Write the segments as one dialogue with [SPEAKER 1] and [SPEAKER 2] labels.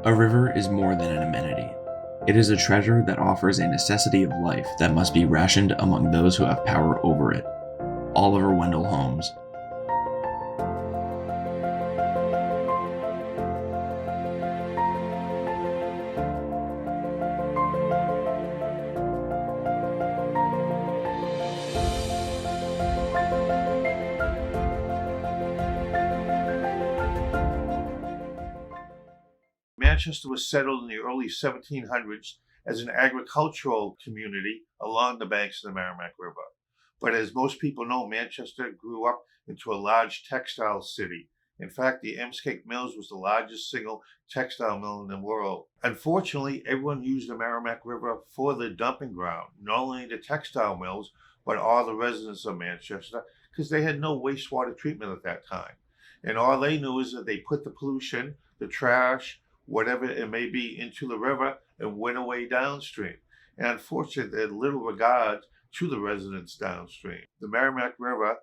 [SPEAKER 1] A river is more than an amenity. It is a treasure that offers a necessity of life that must be rationed among those who have power over it. Oliver Wendell Holmes.
[SPEAKER 2] Manchester was settled in the early 1700s as an agricultural community along the banks of the Merrimack River. But as most people know, Manchester grew up into a large textile city. In fact, the Emskake Mills was the largest single textile mill in the world. Unfortunately, everyone used the Merrimack River for the dumping ground, not only the textile mills, but all the residents of Manchester, because they had no wastewater treatment at that time. And all they knew is that they put the pollution, the trash, whatever it may be, into the river and went away downstream. And unfortunately, they had little regard to the residents downstream. The Merrimack River,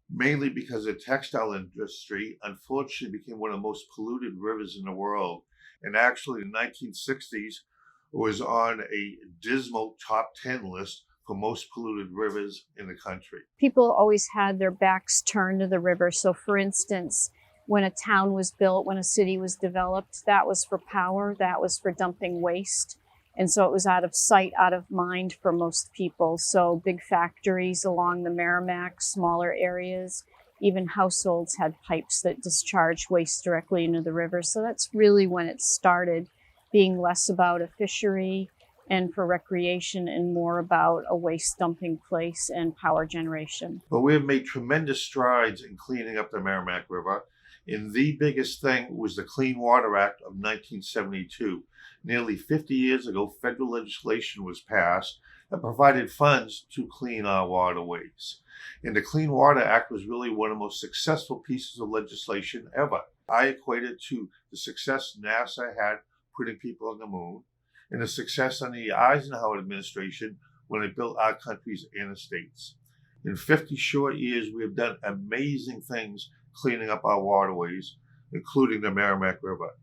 [SPEAKER 2] mainly because of the textile industry, unfortunately became one of the most polluted rivers in the world. And actually, in the 1960s, it was on a dismal top 10 list for most polluted rivers in the country.
[SPEAKER 3] People always had their backs turned to the river. So for instance, when a town was built, when a city was developed, that was for power, that was for dumping waste. And so it was out of sight, out of mind for most people. So big factories along the Merrimack, smaller areas, even households had pipes that discharged waste directly into the river. So that's really when it started being less about a fishery and for recreation and more about a waste dumping place and power generation.
[SPEAKER 2] But we have made tremendous strides in cleaning up the Merrimack River. And the biggest thing was the Clean Water Act of 1972. Nearly 50 years ago, federal legislation was passed that provided funds to clean our waterways. And the Clean Water Act was really one of the most successful pieces of legislation ever. I equate it to the success NASA had putting people on the moon and the success on the Eisenhower administration when they built our country's interstates. In 50 short years, we have done amazing things cleaning up our waterways, including the Merrimack River.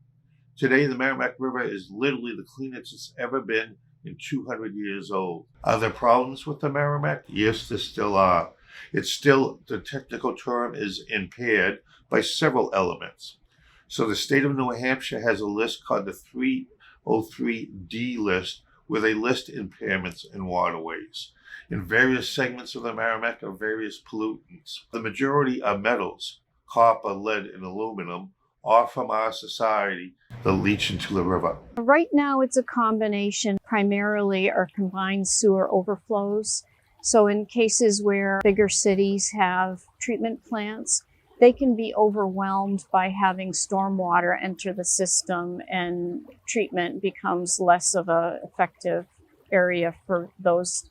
[SPEAKER 2] Today, the Merrimack River is literally the cleanest it's ever been in 200 years old. Are there problems with the Merrimack? Yes, there still are. It's still, the technical term is impaired by several elements. So the state of New Hampshire has a list called the 303D list, where they list impairments in waterways. In various segments of the Merrimack are various pollutants. The majority are metals, copper, lead, and aluminum, all from our society that leach into the river.
[SPEAKER 3] Right now, it's a combination. Primarily are combined sewer overflows. So in cases where bigger cities have treatment plants, they can be overwhelmed by having stormwater enter the system, and treatment becomes less of an effective area for those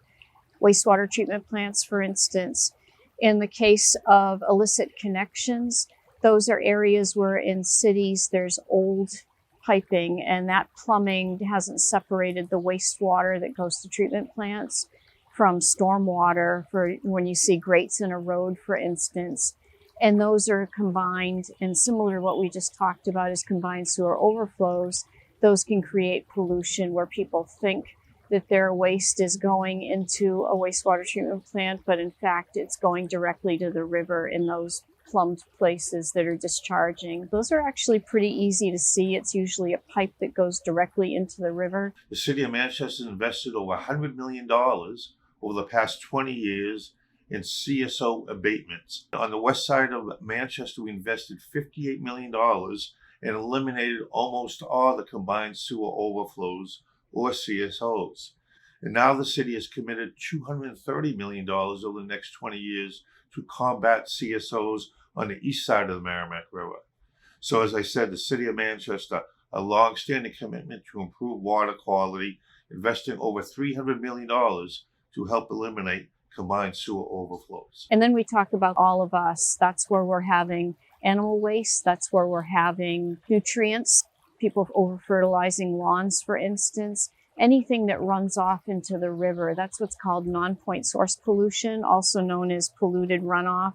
[SPEAKER 3] wastewater treatment plants, for instance. In the case of illicit connections, those are areas where in cities there's old piping and that plumbing hasn't separated the wastewater that goes to treatment plants from stormwater, for when you see grates in a road, for instance. And those are combined, and similar to what we just talked about is combined sewer overflows. Those can create pollution where people think that their waste is going into a wastewater treatment plant, but in fact it's going directly to the river in those plumbed places that are discharging. Those are actually pretty easy to see. It's usually a pipe that goes directly into the river.
[SPEAKER 2] The city of Manchester invested over $100 million over the past 20 years in CSO abatements. On the west side of Manchester, we invested $58 million and eliminated almost all the combined sewer overflows, or CSOs. And now the city has committed $230 million over the next 20 years to combat CSOs on the east side of the Merrimack River. So as I said, the city of Manchester, a long-standing commitment to improve water quality, investing over $300 million to help eliminate combined sewer overflows.
[SPEAKER 3] And then we talk about all of us. That's where we're having animal waste. That's where we're having nutrients, people over-fertilizing lawns, for instance. Anything that runs off into the river, that's what's called non-point source pollution, also known as polluted runoff.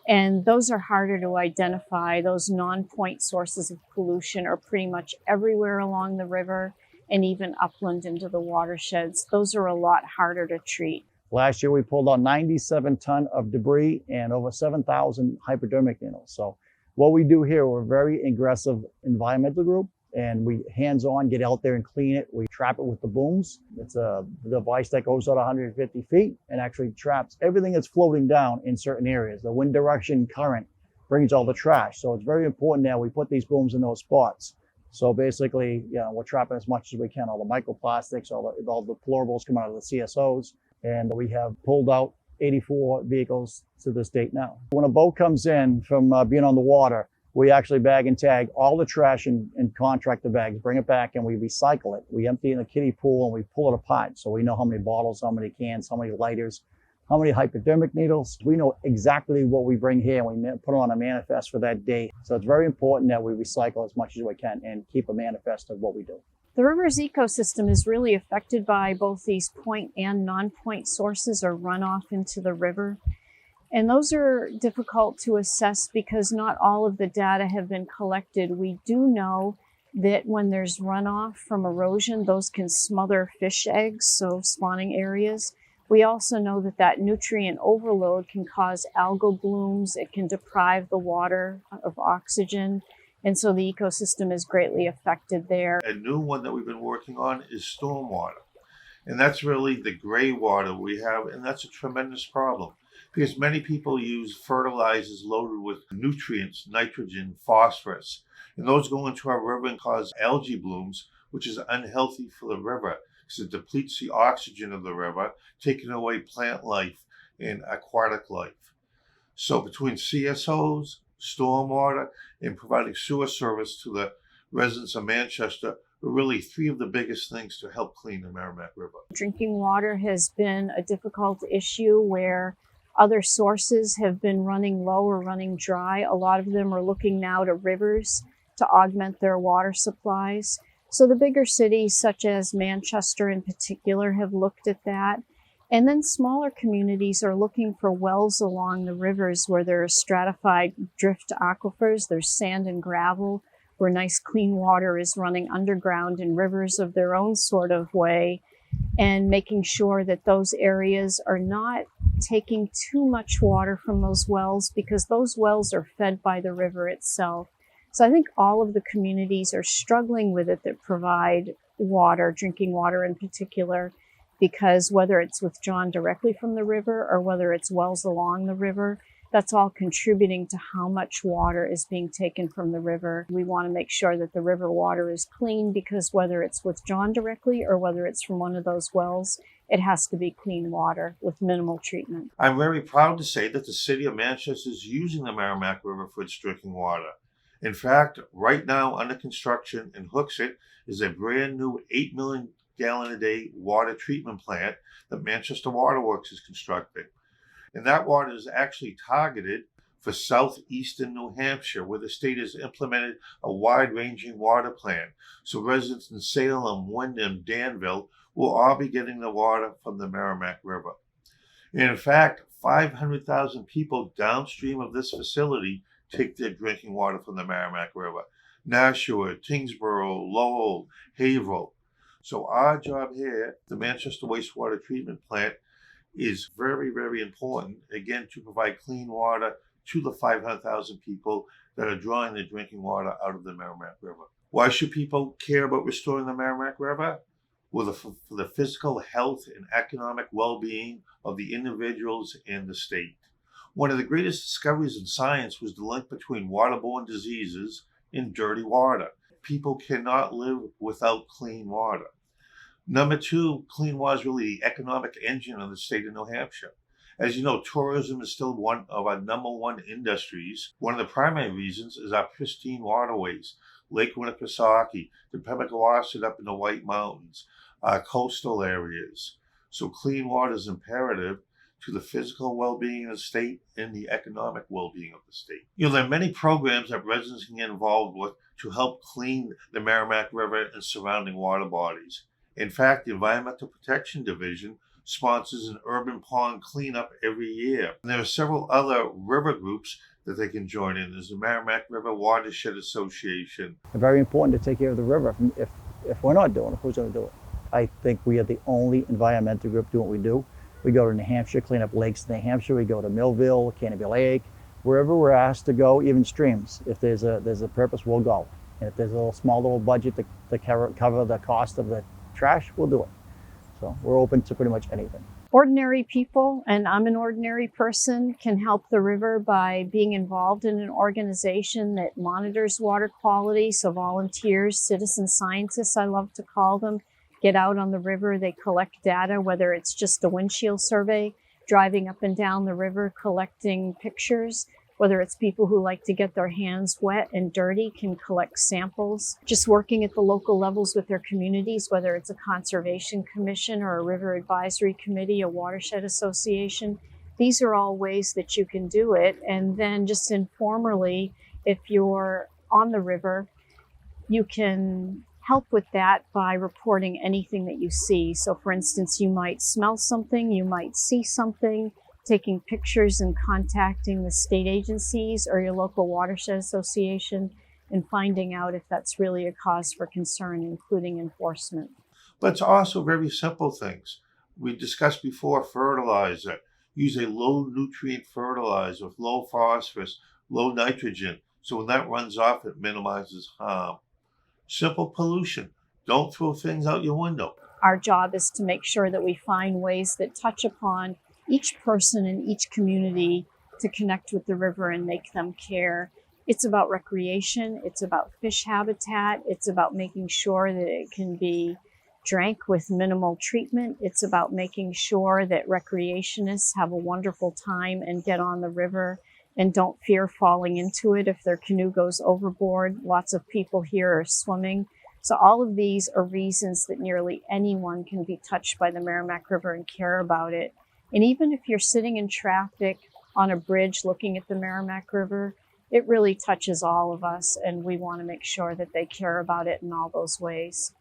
[SPEAKER 3] And those are harder to identify. Those non-point sources of pollution are pretty much everywhere along the river and even upland into the watersheds. Those are a lot harder to treat.
[SPEAKER 4] Last year, we pulled out 97 ton of debris and over 7,000 hypodermic needles. So what we do here, we're a very aggressive environmental group, and we hands-on get out there and clean it. We trap it with the booms. It's a device that goes out 150 feet and actually traps everything that's floating down in certain areas. The wind direction current brings all the trash. So it's very important that we put these booms in those spots. So basically, we're trapping as much as we can, all the microplastics, all the deplorables come out of the CSOs. And we have pulled out 84 vehicles to this date now. When a boat comes in from being on the water, we actually bag and tag all the trash and contract the bags, bring it back, and we recycle it. We empty it in a kiddie pool and we pull it apart. So we know how many bottles, how many cans, how many lighters, how many hypodermic needles. We know exactly what we bring here, and we put it on a manifest for that day. So it's very important that we recycle as much as we can and keep a manifest of what we do.
[SPEAKER 3] The river's ecosystem is really affected by both these point and non-point sources or runoff into the river. And those are difficult to assess because not all of the data have been collected. We do know that when there's runoff from erosion, those can smother fish eggs, so spawning areas. We also know that that nutrient overload can cause algal blooms. It can deprive the water of oxygen. And so the ecosystem is greatly affected there.
[SPEAKER 2] A new one that we've been working on is stormwater. And that's really the gray water we have, and that's a tremendous problem because many people use fertilizers loaded with nutrients, nitrogen, phosphorus, and those go into our river and cause algae blooms, which is unhealthy for the river because it depletes the oxygen of the river, taking away plant life and aquatic life. So between CSOs, stormwater, and providing sewer service to the residents of Manchester are really three of the biggest things to help clean the Merrimack River.
[SPEAKER 3] Drinking water has been a difficult issue where other sources have been running low or running dry. A lot of them are looking now to rivers to augment their water supplies. So the bigger cities, such as Manchester in particular, have looked at that. And then smaller communities are looking for wells along the rivers where there are stratified drift aquifers, there's sand and gravel, where nice clean water is running underground in rivers of their own sort of way, and making sure that those areas are not taking too much water from those wells because those wells are fed by the river itself. So I think all of the communities are struggling with it that provide water, drinking water in particular, because whether it's withdrawn directly from the river or whether it's wells along the river, that's all contributing to how much water is being taken from the river. We want to make sure that the river water is clean because whether it's withdrawn directly or whether it's from one of those wells, it has to be clean water with minimal treatment.
[SPEAKER 2] I'm very proud to say that the city of Manchester is using the Merrimack River for its drinking water. In fact, right now under construction in Hooksett is a brand new 8 million gallon a day water treatment plant that Manchester Waterworks is constructing. And that water is actually targeted for southeastern New Hampshire, where the state has implemented a wide-ranging water plan. So residents in Salem, Wyndham, Danville will all be getting the water from the Merrimack River. And in fact, 500,000 people downstream of this facility take their drinking water from the Merrimack River. Nashua, Tingsboro, Lowell, Haverhill. So our job here, the Manchester Wastewater Treatment Plant, is very, very important, again, to provide clean water to the 500,000 people that are drawing their drinking water out of the Merrimack River. Why should people care about restoring the Merrimack River? Well, for the physical health and economic well-being of the individuals and the state. One of the greatest discoveries in science was the link between waterborne diseases and dirty water. People cannot live without clean water. Number two, clean water is really the economic engine of the state of New Hampshire. As you know, tourism is still one of our number one industries. One of the primary reasons is our pristine waterways, Lake Winnipesaukee, the Pemmican up in the White Mountains, our coastal areas. So clean water is imperative to the physical well-being of the state and the economic well-being of the state. There are many programs that residents can get involved with to help clean the Merrimack River and surrounding water bodies. In fact, the Environmental Protection Division sponsors an urban pond cleanup every year. And there are several other river groups that they can join in. There's the Merrimack River Watershed Association.
[SPEAKER 4] It's very important to take care of the river. If we're not doing it, who's going to do it? I think we are the only environmental group doing what we do. We go to New Hampshire, clean up lakes in New Hampshire. We go to Millville, Canopy Lake, wherever we're asked to go, even streams. If there's a purpose, we'll go. And if there's a small little budget to cover the cost of the trash, we'll do it. So we're open to pretty much anything.
[SPEAKER 3] Ordinary people, and I'm an ordinary person, can help the river by being involved in an organization that monitors water quality. So volunteers, citizen scientists, I love to call them, get out on the river. They collect data, whether it's just a windshield survey, driving up and down the river, collecting pictures, whether it's people who like to get their hands wet and dirty, can collect samples, just working at the local levels with their communities, whether it's a conservation commission or a river advisory committee, a watershed association. These are all ways that you can do it. And then just informally, if you're on the river, you can help with that by reporting anything that you see. So for instance, you might smell something, you might see something, taking pictures and contacting the state agencies or your local watershed association and finding out if that's really a cause for concern, including enforcement.
[SPEAKER 2] But it's also very simple things. We discussed before fertilizer. Use a low nutrient fertilizer with low phosphorus, low nitrogen. So when that runs off, it minimizes harm. Simple pollution. Don't throw things out your window.
[SPEAKER 3] Our job is to make sure that we find ways that touch upon each person in each community to connect with the river and make them care. It's about recreation, it's about fish habitat, it's about making sure that it can be drank with minimal treatment. It's about making sure that recreationists have a wonderful time and get on the river and don't fear falling into it if their canoe goes overboard. Lots of people here are swimming. So all of these are reasons that nearly anyone can be touched by the Merrimack River and care about it. And even if you're sitting in traffic on a bridge looking at the Merrimack River, it really touches all of us, and we want to make sure that they care about it in all those ways.